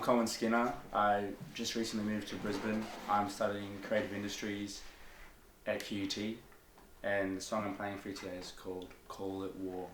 Cohen Skinner. I just recently moved to Brisbane. I'm studying creative industries at QUT, and the song I'm playing for you today is called Call It War.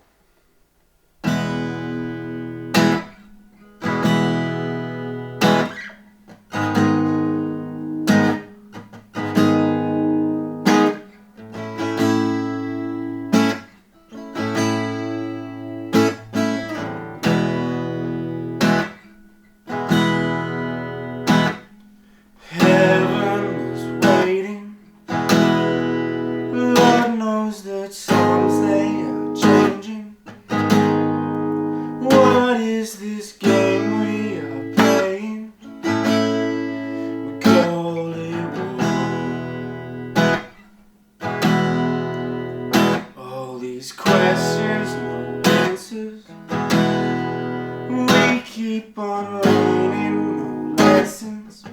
Lord knows that songs they are changing. What is this game we are playing? We call it war. All these questions, no answers. We keep on learning, no lessons.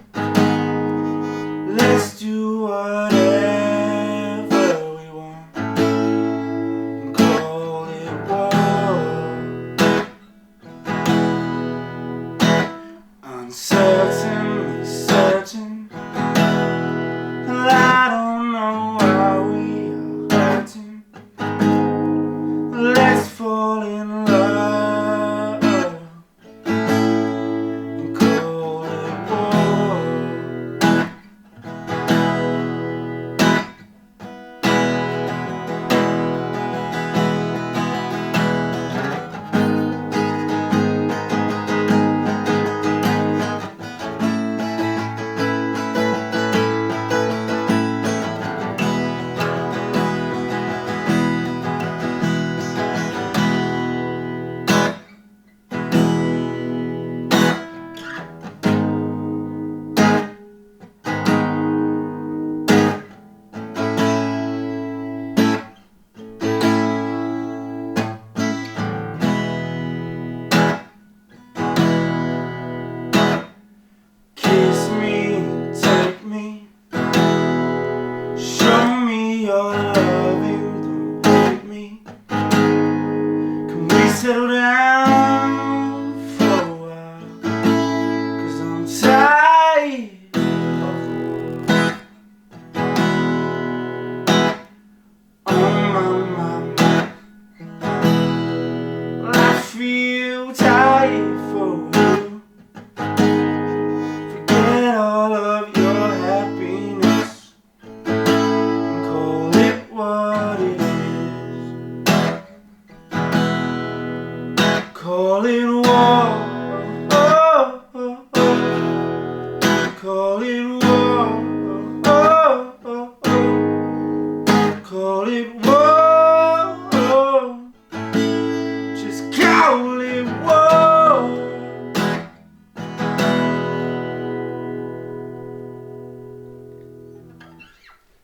Let's do whatever we want and call it war. Uncertain